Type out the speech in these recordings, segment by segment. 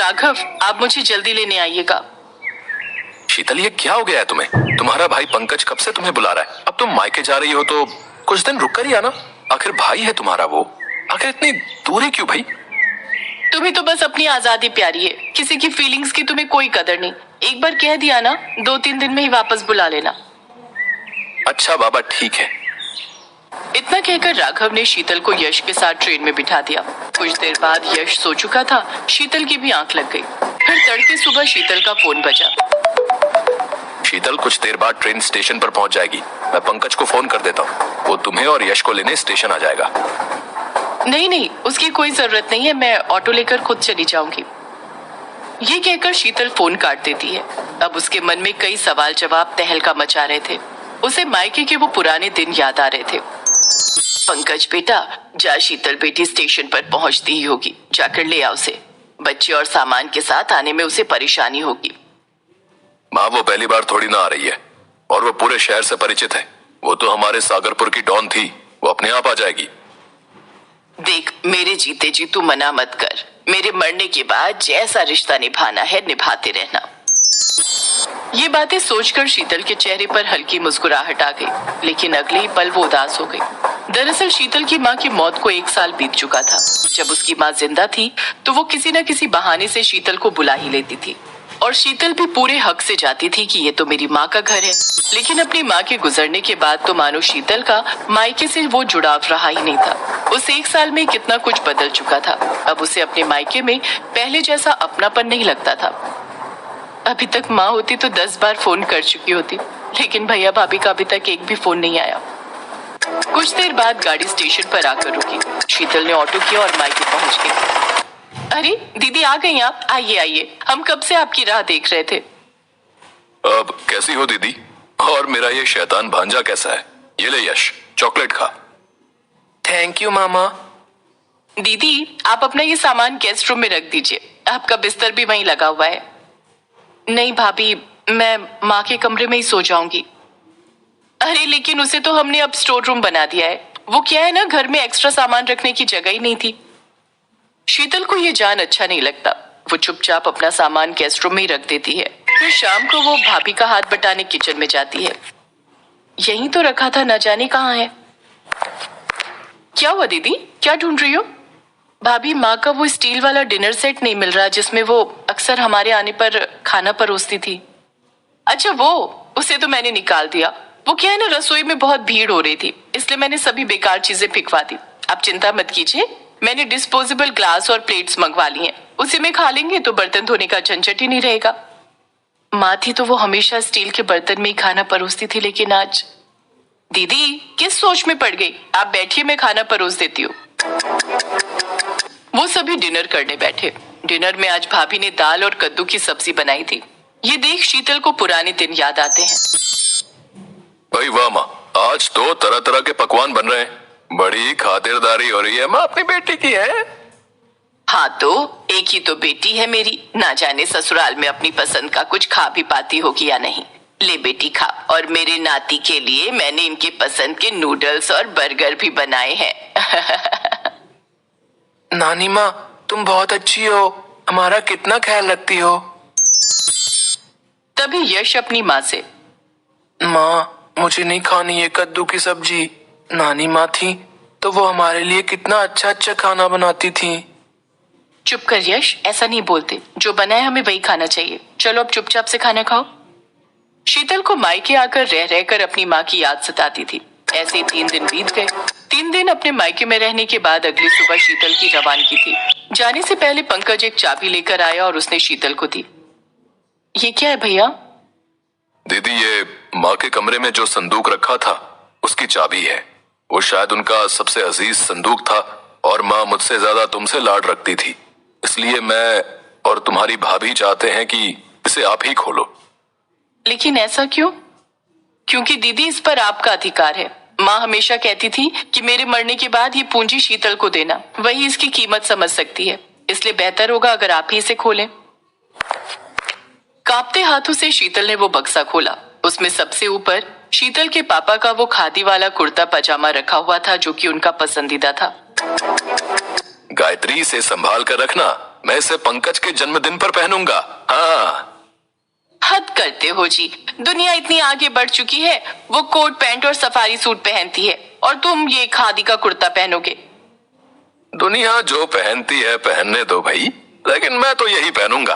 राघव, आप मुझे जल्दी लेने आइएगा। शीतल, ये क्या हो गया है तुम्हें? तुम्हारा भाई पंकज कब से तुम्हें बुला रहा है। अब तुम मायके जा रही हो तो कुछ दिन रुक कर ही आना। आखिर भाई है तुम्हारा वो। आखिर इतनी दूरी क्यों भाई? तुम्हें तो बस अपनी आजादी प्यारी है, किसी की फीलिंग्स की तुम्हें कोई कदर नहीं। एक बार कह दिया ना, 2-3 दिन में ही वापस बुला लेना। अच्छा बाबा, ठीक है। इतना कहकर राघव ने शीतल को यश के साथ ट्रेन में बिठा दिया। कुछ देर बाद यश सो चुका था, शीतल की भी आंख लग गई। फिर तड़के सुबह शीतल का फोन बजा। शीतल, कुछ देर बाद ट्रेन स्टेशन पर पहुंच जाएगी। मैं पंकज को फोन कर देता हूँ, वो तुम्हें और यश को लेने स्टेशन आ जाएगा। नहीं, उसकी कोई जरूरत नहीं है, मैं ऑटो लेकर खुद चली जाऊंगी। ये कहकर शीतल फोन काट देती है। अब उसके मन में कई सवाल जवाब तहलका मचा रहे थे। उसे मायके के वो पुराने दिन याद आ रहे थे। पंकज बेटा, जा, शीतल बेटी स्टेशन पर पहुंचती ही होगी, जाकर ले आओ उसे। बच्चे और सामान के साथ आने में उसे परेशानी होगी। माँ, वो पहली बार थोड़ी ना आ रही है और वो पूरे शहर से परिचित है। वो तो हमारे सागरपुर की डॉन थी, वो अपने आप आ जाएगी। देख, मेरे जीते जी तू मना मत कर। मेरे मरने के बाद जैसा रिश्ता निभाना है निभाते रहना। ये बातें सोचकर शीतल के चेहरे पर हल्की मुस्कुराहट आ गई, लेकिन अगले ही पल वो उदास हो गई। दरअसल शीतल की माँ की मौत को 1 साल बीत चुका था। जब उसकी माँ जिंदा थी तो वो किसी न किसी बहाने से शीतल को बुला ही लेती थी, और शीतल भी पूरे हक से जाती थी कि ये तो मेरी माँ का घर है। लेकिन अपनी माँ के गुजरने के बाद तो मानो शीतल का मायके से वो जुड़ाव रहा ही नहीं था। उस 1 साल में कितना कुछ बदल चुका था। अब उसे अपने मायके में पहले जैसा अपनापन नहीं लगता था। अभी तक माँ होती तो 10 बार फोन कर चुकी होती, लेकिन भैया भाभी का अभी तक एक भी फोन नहीं आया। कुछ देर बाद गाड़ी स्टेशन पर आकर रुकी। शीतल ने ऑटो किया और मायके पहुंच गई। अरे दीदी, आ गई आप? आइए आइए, हम कब से आपकी राह देख रहे थे। अब कैसी हो दीदी? और मेरा ये शैतान भांजा कैसा है? ये ले यश, चॉकलेट खा। थैंक यू मामा। दीदी, आप अपना ये सामान गेस्ट रूम में रख दीजिए, आपका बिस्तर भी वहीं लगा हुआ है। नहीं भाभी, मैं माँ के कमरे में ही सो जाऊंगी। अरे लेकिन उसे तो हमने अब स्टोर रूम बना दिया है। वो क्या है ना, घर में एक्स्ट्रा सामान रखने की जगह ही नहीं थी। शीतल को ये जान अच्छा नहीं लगता। वो चुपचाप अपना सामान गेस्ट रूम में ही रख देती है। फिर शाम को वो भाभी का हाथ बटाने किचन में जाती है। यहीं तो रखा था, न जाने कहाँ है। क्या हुआ दीदी, क्या ढूंढ रही हो? भाभी, माँ का वो स्टील वाला डिनर सेट नहीं मिल रहा जिसमें वो अक्सर हमारे आने पर खाना परोसती थी। अच्छा वो, उसे तो मैंने निकाल दिया। वो क्या है ना, रसोई में बहुत भीड़ हो रही थी, इसलिए मैंने सभी बेकार चीजें फेंकवा दी। आप चिंता मत कीजिए, मैंने डिस्पोजेबल ग्लास और प्लेट्स मंगवा ली हैं। उसी में खा लेंगे तो बर्तन धोने का झंझट ही नहीं रहेगा। माँ थी तो वो हमेशा स्टील के बर्तन में ही खाना परोसती थी, लेकिन आज। दीदी, किस सोच में पड़ गई? आप बैठिए, मैं खाना परोस देती हूँ। वो सभी डिनर करने बैठे। डिनर में आज भाभी ने दाल और कद्दू की सब्जी बनाई थी। ये देख शीतल को पुराने दिन याद आते हैं। भाई वाह माँ, आज तो तरह तरह के पकवान बन रहे हैं। बड़ी खातिरदारी हो रही है माँ अपनी बेटी की है। हाँ तो एक ही तो बेटी है मेरी, ना जाने ससुराल में अपनी पसंद का कुछ खा भी पाती होगी या नहीं। ले बेटी खा, और मेरे नाती के लिए मैंने इनके पसंद के नूडल्स और बर्गर भी बनाए हैं। नानी माँ, तुम बहुत अच्छी हो, हमारा कितना ख्याल रखती हो। तभी यश अपनी माँ से, माँ मुझे नहीं खानी ये कद्दू की सब्जी। नानी माँ थी तो वो हमारे लिए कितना अच्छा अच्छा खाना बनाती थी। चुप कर यश, ऐसा नहीं बोलते, जो बना है हमें वही खाना चाहिए। चलो अब चुपचाप से खाना खाओ। शीतल को मायके आकर रह रहकर अपनी माँ की याद सताती थी। ऐसे 3 दिन बीत गए। 3 दिन अपने मायके में रहने के बाद अगली सुबह शीतल की रवानगी थी। जाने से पहले पंकज एक चाबी लेकर आया और उसने शीतल को दी। ये क्या है भैया? दीदी, ये माँ के कमरे में जो संदूक रखा था उसकी चाबी है। वो शायद उनका सबसे अजीज संदूक था और माँ मुझसे ज्यादा तुमसे लाड रखती थी, इसलिए मैं और तुम्हारी भाभी चाहते हैं कि इसे आप ही खोलो। लेकिन ऐसा क्यों? क्योंकि दीदी, इस पर आपका अधिकार है। माँ हमेशा कहती थी कि मेरे मरने के बाद ये पूंजी शीतल को देना, वही इसकी कीमत समझ सकती है। इसलिए बेहतर होगा अगर आप ही इसे खोलें। कांपते हाथों से शीतल ने वो बक्सा खोला। उसमें सबसे ऊपर शीतल के पापा का वो खादी वाला कुर्ता पजामा रखा हुआ था, जो कि उनका पसंदीदा था। गायत्री, से संभाल कर रखना, मैं इसे पंकज के जन्मदिन पर पहनूंगा। हाँ। हद करते हो जी, दुनिया इतनी आगे बढ़ चुकी है, वो कोट पैंट और सफारी सूट पहनती है और तुम ये खादी का कुर्ता पहनोगे। दुनिया जो पहनती है पहनने दो भाई, लेकिन मैं तो यही पहनूंगा।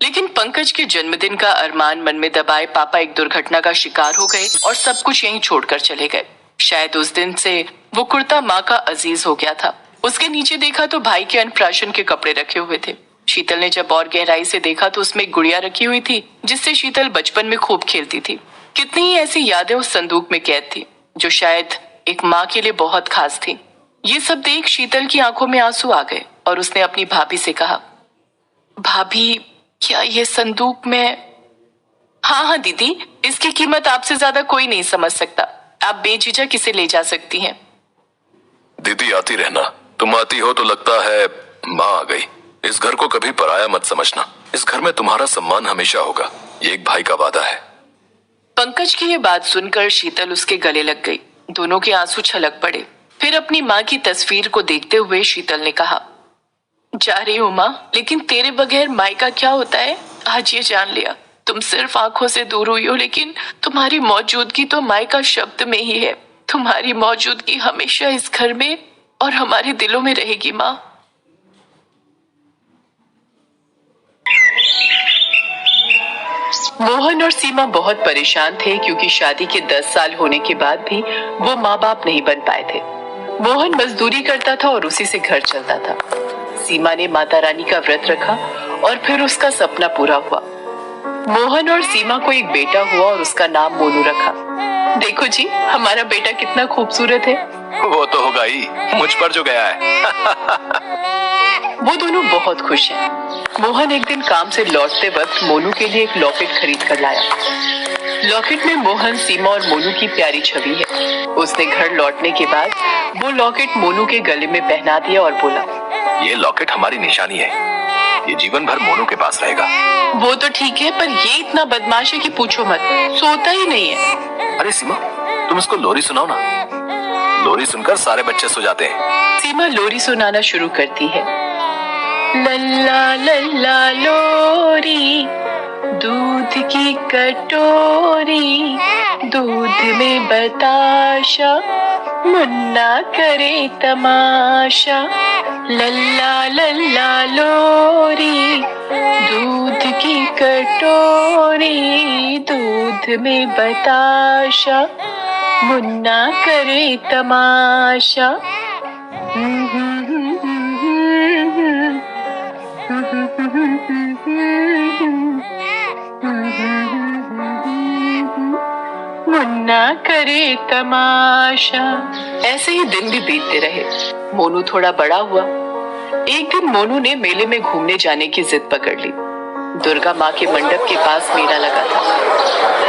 लेकिन पंकज के जन्मदिन का अरमान मन में दबाए पापा एक दुर्घटना का शिकार हो गए और सब कुछ यहीं छोड़कर चले गए। शायद उस दिन से वो कुर्ता माँ का अजीज हो गया था। उसके नीचे देखा तो भाई के अन्नप्राशन के कपड़े रखे हुए थे। शीतल ने जब और गहराई से देखा तो उसमें एक गुड़िया रखी हुई थी जिससे शीतल बचपन में खूब खेलती थी। कितनी ही ऐसी यादें उस संदूक में कैद थी जो शायद एक माँ के लिए बहुत खास थी। ये सब देख शीतल की आंखों में आंसू आ गए और उसने अपनी भाभी से कहा, भाभी क्या ये संदूक में? हाँ हाँ दीदी, इसकी कीमत आपसे ज्यादा कोई नहीं समझ सकता। आप बेझिझक इसे ले जा सकती हैं। दीदी आती रहना, तुम आती हो तो लगता है माँ आ गई। इस घर को कभी पराया मत समझना, इस घर में तुम्हारा सम्मान हमेशा होगा, ये एक भाई का वादा है। पंकज की ये बात सुनकर शीतल उसके गले लग गई। दोनों के आंसू छलक पड़े। फिर अपनी माँ की तस्वीर को देखते हुए शीतल ने कहा, जा रही हूँ माँ, लेकिन तेरे बगैर मायका क्या होता है आज ये जान लिया। तुम सिर्फ आंखों से दूर हुई हो, लेकिन तुम्हारी मौजूदगी तो मायका शब्द में ही है। तुम्हारी मौजूदगी हमेशा इस घर में और हमारे दिलों में रहेगी माँ। मोहन और सीमा बहुत परेशान थे क्योंकि शादी के 10 साल होने के बाद भी वो माँ बाप नहीं बन पाए थे। मोहन मजदूरी करता था और उसी से घर चलता था। सीमा ने माता रानी का व्रत रखा और फिर उसका सपना पूरा हुआ। मोहन और सीमा को एक बेटा हुआ और उसका नाम मोनू रखा। देखो जी, हमारा बेटा कितना खूबसूरत है। वो तो होगा ही, मुझ पर जो गया है। वो दोनों बहुत खुश हैं। मोहन एक दिन काम से लौटते वक्त मोनू के लिए एक लॉकेट खरीद कर लाया। लॉकेट में मोहन, सीमा और मोनू की प्यारी छवि है। उसने घर लौटने के बाद वो लॉकेट मोनू के गले में पहना दिया और बोला, ये लॉकेट हमारी निशानी है, ये जीवन भर मोनू के पास रहेगा। वो तो ठीक है, पर ये इतना बदमाश है कि पूछो मत, सोता ही नहीं है। अरे सीमा, तुम इसको लोरी सुनाओ ना, लोरी सुनकर सारे बच्चे सो जाते हैं। सीमा लोरी सुनाना शुरू करती है। लल्ला लल्ला लोरी, दूध की कटोरी, दूध में बताशा, मुन्ना करे तमाशा। लल्ला लल्ला लोरी, दूध की कटोरी, दूध में बताशा, मुन्ना करे तमाशा। मुन्ना करे तमाशा। ऐसे ही दिन भी बीतते रहे। मोनू थोड़ा बड़ा हुआ। एक दिन मोनू ने मेले में घूमने जाने की जिद पकड़ ली। दुर्गा माँ के मंडप के पास मेला लगा था।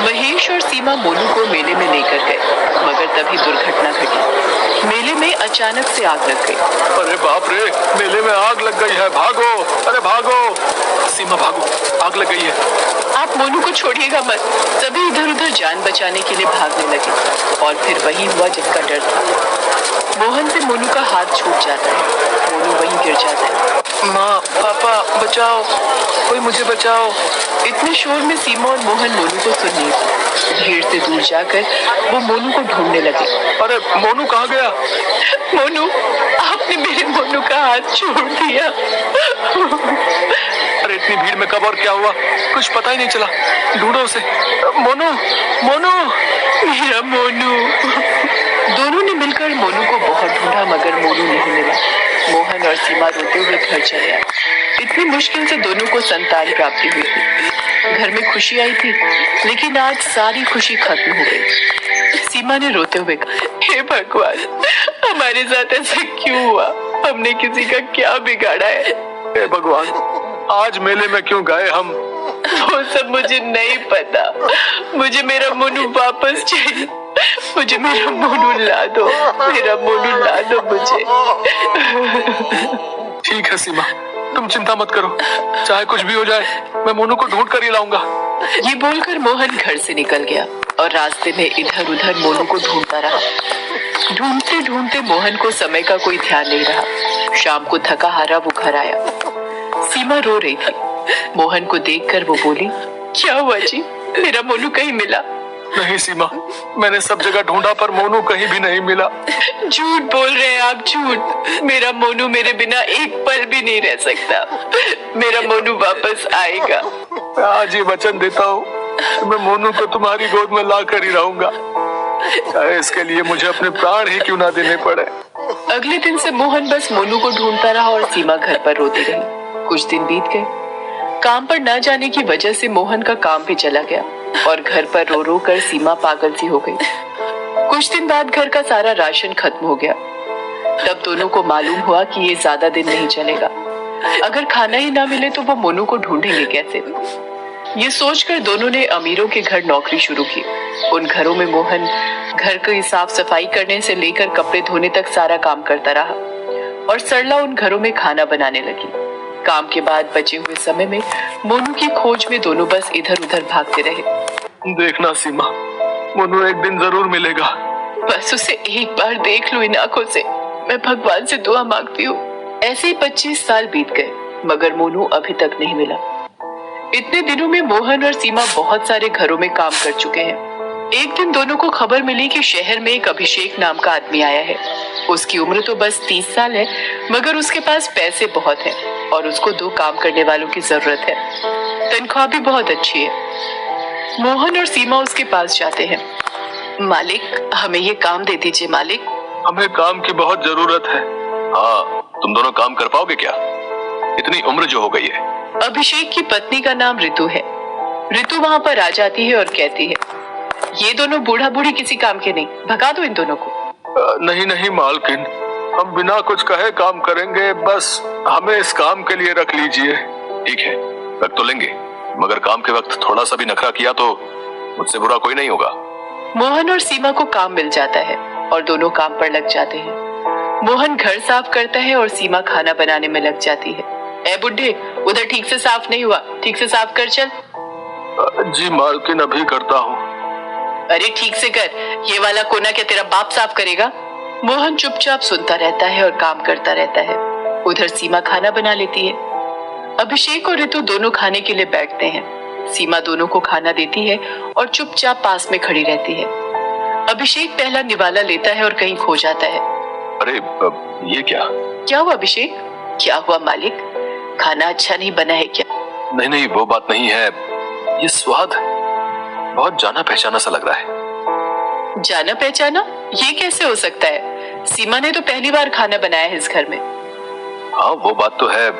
महेश और सीमा मोनू को मेले में लेकर गए, मगर तभी दुर्घटना घटी। मेले में अचानक से आग लग गई। अरे बाप रे, मेले में आग लग गई है, भागो, अरे भागो। सीमा भागो, आग लग गई है। आप मोनू को छोड़िएगा मत। सभी इधर उधर जान बचाने के लिए भागने लगे और फिर वही हुआ जिसका डर था। मोहन से मोनू का हाथ छूट जाता है। मोनू वहीं गिर जाता है। माँ, पापा, बचाओ, कोई मुझे बचाओ। इतने शोर में सीमा और मोहन मोनू को सुन नहीं पाए। भीड़ से दूर जाकर वो मोनू को ढूंढने लगे। अरे मोनू कहाँ गया? मोनू, आपने मेरे मोनू का हाथ छोड़ दिया। अरे इतनी भीड़ में कब और क्या हुआ, कुछ पता ही नहीं चला। ढूंढो उसे। मोनू, मोनू, मेरा मोनू। दोनों ने मिलकर मोनू को बहुत ढूंढा, मगर मोनू नहीं मिला। मोहन और सीमा रोते हुए घर चले आए। इतनी मुश्किल से दोनों को संतान प्राप्ति हुई थी। घर में खुशी आई थी, लेकिन आज सारी खुशी खत्म हो गई। सीमा ने रोते हुए कहा, हे भगवान, हमारे साथ ऐसा क्यों हुआ? हमने किसी का क्या बिगाड़ा है? हे भगवान, आज मेले में क्यों गए हम? वो सब मुझे नहीं पता। मुझे मेरा मोनू वापस चाहिए। मुझे मेरा मोनू ला दो। मेरा मोनू ला दो मुझे। ठीक है सीमा, तुम चिंता मत करो, चाहे कुछ भी हो जाए, मैं मोनू को ढूंढ कर ही लाऊंगा। ये बोलकर मोहन घर से निकल गया और रास्ते में इधर उधर मोनू को ढूंढता रहा। ढूंढते ढूंढते मोहन को समय का कोई ध्यान नहीं रहा। शाम को थका हारा वो घर आया। सीमा रो रही थी। मोहन को देखकर वो बोली, क्या हुआ जी, मेरा मोनू कहीं मिला? नहीं सीमा, मैंने सब जगह ढूंढा पर मोनू कहीं भी नहीं मिला। झूठ बोल रहे हैं आप, झूठ। मेरा मोनू मेरे बिना एक पल भी नहीं रह सकता। मेरा मोनू वापस आएगा। मैं आज ये वचन देता हूँ, मैं मोनू को तुम्हारी गोद में ला कर ही रहूंगा, चाहे इसके लिए मुझे अपने प्राण ही क्यों ना देने पड़े। अगले दिन से मोहन बस मोनू को ढूंढता रहा और सीमा घर पर रोती रही। कुछ दिन बीत गए। काम पर न जाने की वजह से मोहन का काम भी चला गया और घर पर रो रो कर सीमा पागल सी हो गई। कुछ दिन बाद घर का सारा राशन खत्म हो गया। तब दोनों को मालूम हुआ कि ये ज्यादा दिन नहीं चलेगा। अगर खाना ही ना मिले तो वो मोनू को ढूंढेंगे कैसे? ये सोचकर दोनों ने अमीरों के घर नौकरी शुरू की। उन घरों में मोहन घर की साफ सफाई करने से लेकर कपड़े धोने तक सारा काम करता रहा और सरला उन घरों में खाना बनाने लगी। काम के बाद बचे हुए समय में मोनू की खोज में दोनों बस इधर उधर भागते रहे। देखना सीमा, मोनू एक दिन जरूर मिलेगा। बस उसे एक बार देख लो इन आंखों से, मैं भगवान से दुआ मांगती हूँ। ऐसे ही 25 साल बीत गए मगर मोनू अभी तक नहीं मिला। इतने दिनों में मोहन और सीमा बहुत सारे घरों में काम कर चुके हैं। एक दिन दोनों को खबर मिली कि शहर में एक अभिषेक नाम का आदमी आया है। उसकी उम्र तो बस 30 साल है मगर उसके पास पैसे बहुत हैं और उसको 2 काम करने वालों की जरूरत है। तनख्वाह भी बहुत अच्छी है। मोहन और सीमा उसके पास जाते हैं। मालिक, हमें ये काम दे दीजिए मालिक। हमें काम की बहुत जरूरत है। हाँ, तुम दोनों काम कर पाओगे क्या? इतनी उम्र जो हो गई है। अभिषेक की पत्नी का नाम ऋतु है। ऋतु वहाँ पर आ जाती है और कहती है, ये दोनों बूढ़ा बूढ़ी किसी काम के नहीं, भगा दो इन दोनों को। नहीं नहीं मालकिन, हम बिना कुछ कहे काम करेंगे, बस हमें इस काम के लिए रख लीजिए। ठीक है, रख तो लेंगे, मगर काम के वक्त थोड़ा सा भी नखरा किया तो मुझसे बुरा कोई नहीं होगा। मोहन और सीमा को काम मिल जाता है और दोनों काम पर लग जाते हैं। मोहन घर साफ करता है और सीमा खाना बनाने में लग जाती है। ए बुड्ढे, उधर ठीक से साफ नहीं हुआ, ठीक से साफ कर चल। जी मालकिन, अभी करता हूँ। अरे ठीक से कर, ये वाला कोना क्या तेरा बाप साफ करेगा? मोहन चुपचाप सुनता रहता है और काम करता रहता है। उधर सीमा खाना बना लेती है। अभिषेक और ऋतु दोनों खाने के लिए बैठते हैं। सीमा दोनों को खाना देती है और चुपचाप पास में खड़ी रहती है। अभिषेक पहला निवाला लेता है और कहीं खो जाता है। अरे ये क्या हुआ अभिषेक? क्या हुआ मालिक, खाना अच्छा नहीं बना है क्या? नहीं नहीं, वो बात नहीं है, ये स्वाद बहुत जाना पहचाना सा लग रहा है। जाना पहचाना? ये कैसे हो सकता है? सीमा ने तो पहली बार खाना बनाया है इस घर में। हाँ वो बात तो है,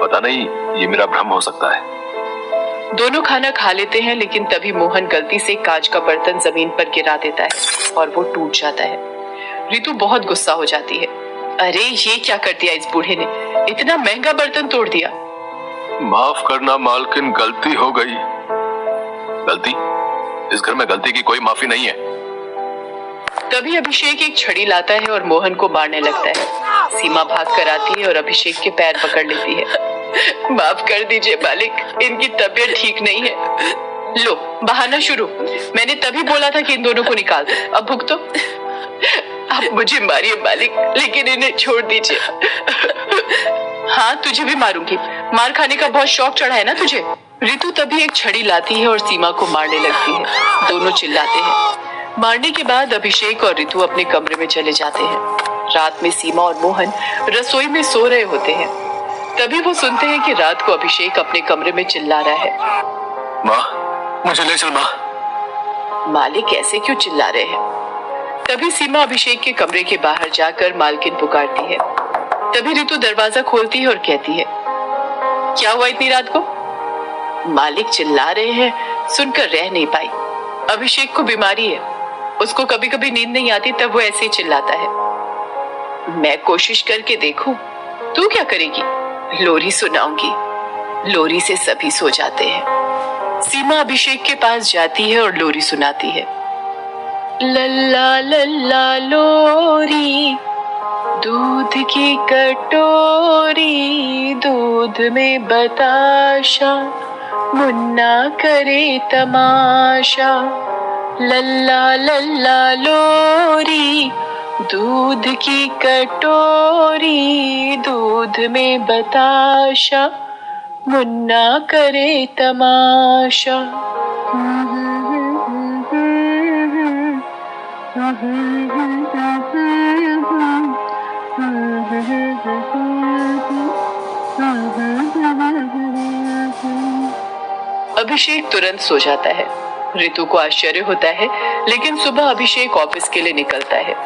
पता नहीं ये मेरा भ्रम हो सकता है। दोनों खाना खा लेते हैं लेकिन तभी मोहन गलती से कांच का बर्तन जमीन पर गिरा देता है और वो टूट जाता है। ऋतु बहुत गुस्सा हो जाती है। अरे ये क्या कर दिया इस बूढ़े ने, इतना महंगा बर्तन तोड़ दिया। माफ करना मालकिन, गलती हो गई। गलती? इस घर में गलती की कोई माफी नहीं है। तभी अभिषेक एक छड़ी लाता है और मोहन को मारने लगता है। सीमा भाग कर आती है और अभिषेक के पैर पकड़ लेती है। माफ कर दीजिए मालिक, इनकी तबीयत ठीक नहीं है। लो बहाना शुरू, मैंने तभी बोला था कि इन दोनों को निकाल दो, अब भुगतो। आप मुझे मारिए मालिक, लेकिन इन्हें छोड़ दीजिए। हाँ तुझे भी मारूंगी, मार खाने का बहुत शौक चढ़ा है ना तुझे। ऋतु तभी एक छड़ी लाती है और सीमा को मारने लगती है। दोनों चिल्लाते हैं। मारने के बाद अभिषेक और ऋतु अपने कमरे में चले जाते हैं। रात में सीमा और मोहन रसोई में सो रहे होते हैं। तभी वो सुनते हैं कि रात को अभिषेक अपने कमरे में चिल्ला रहा है, माँ मुझे ले चल माँ। मालिक ऐसे क्यों चिल्ला रहे हैं? तभी सीमा अभिषेक के कमरे के बाहर जाकर मालकिन पुकारती है। तभी ऋतु दरवाजा खोलती है और कहती है, क्या हुआ इतनी रात को? मालिक चिल्ला रहे हैं, सुनकर रह नहीं पाई। अभिषेक को बीमारी है, उसको कभी कभी नींद नहीं आती, तब वो ऐसे ही चिल्लाता है। मैं कोशिश करके देखूं, तू क्या करेगी? लोरी सुनाऊंगी, लोरी से सभी सो जाते हैं। सीमा अभिषेक के पास जाती है और लोरी सुनाती है। लल्ला लल्ला लोरी, दूध की कटोरी, दूध में बताशा, मुन्ना करे तमाशा। लल्ला लल्ला लोरी, दूध की कटोरी, दूध में बताशा, मुन्ना करे तमाशा। अभिषेक तुरंत सो जाता है। रितु को आश्चर्य होता है, लेकिन सुबह अभिषेक ऑफिस के लिए निकलता है।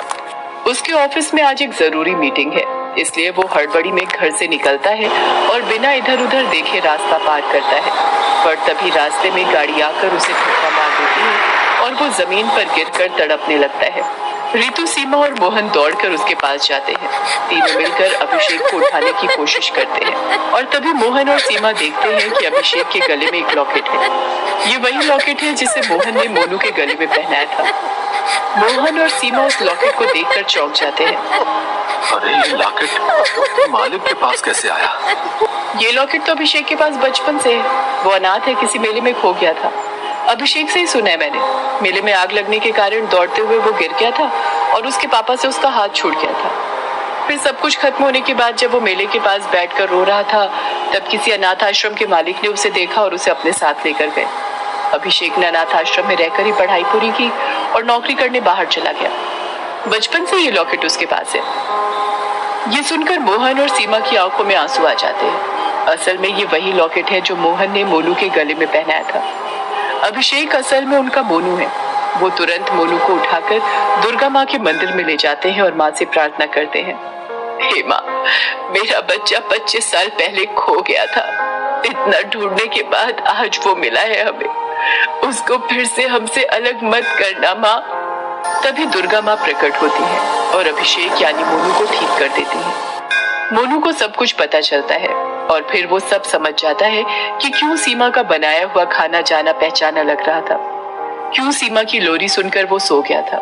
उसके ऑफिस में आज एक जरूरी मीटिंग है, इसलिए वो हड़बड़ी में घर से निकलता है और बिना इधर उधर देखे रास्ता पार करता है। पर तभी रास्ते में गाड़ी आकर उसे धक्का मार देती है और वो जमीन पर गिरकर तड़पने लगता है। रितु, सीमा और मोहन दौड़कर उसके पास जाते हैं। तीनों मिलकर अभिषेक को उठाने की कोशिश करते हैं और तभी मोहन और सीमा देखते हैं कि अभिषेक के गले में एक लॉकेट है। ये वही लॉकेट है जिसे मोहन ने मोनू के गले में पहनाया था। मोहन और सीमा उस लॉकेट को देखकर चौंक जाते हैं। अरे ये लॉकेट मालिक के पास कैसे आया? ये लॉकेट तो अभिषेक के पास बचपन से है। वो अनाथ है, किसी मेले में खो गया था। अभिषेक से ही सुना है मैंने। मेले में आग लगने के कारण दौड़ते हुए वो गिर गया था और उसके पापा से उसका हाथ छूट गया था। फिर सब कुछ खत्म होने के बाद जब वो मेले के पास बैठकर रो रहा था, तब किसी अनाथ आश्रम के मालिक ने उसे देखा और उसे अपने साथ लेकर गए। अभिषेक ने अनाथ आश्रम में रहकर ही पढ़ाई पूरी की और नौकरी करने बाहर चला गया। बचपन से ये लॉकेट उसके पास है। ये सुनकर मोहन और सीमा की आंखों में आंसू आ जाते हैं। असल में ये वही लॉकेट है जो मोहन ने मोनू के गले में पहनाया था। अभिषेक असल में उनका मोनू है। वो तुरंत मोनू को उठाकर दुर्गा माँ के मंदिर में ले जाते हैं और माँ से प्रार्थना करते हैं, हे माँ, मेरा बच्चा 25 साल पहले खो गया था। इतना ढूंढने के बाद आज वो मिला है हमें। उसको फिर से हमसे अलग मत करना माँ। तभी दुर्गा माँ प्रकट होती है और अभिषेक यानी मोनू को ठीक कर देती है। मोनू को सब कुछ पता चलता है और फिर वो सब समझ जाता है कि क्यों सीमा का बनाया हुआ खाना जाना पहचाना लग रहा था, क्यों सीमा की लोरी सुनकर वो सो गया था।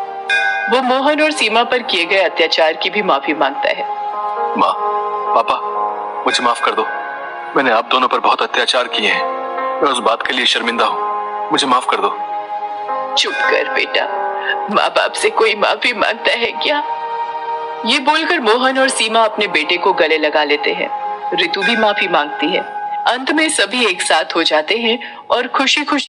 वो मोहन और सीमा पर किए गए अत्याचार की भी माफी मांगता है। माँ, पापा, मुझे माफ कर दो। मैंने आप दोनों पर बहुत अत्याचार किए हैं। मैं उस बात के लिए शर्मिंदा हूँ। मुझे माफ कर दो। चुप कर बेटा, माँ बाप से कोई माफी मांगता है क्या? ये बोलकर मोहन और सीमा अपने बेटे को गले लगा लेते हैं। रितु भी माफी मांगती है। अंत में सभी एक साथ हो जाते हैं और खुशी खुशी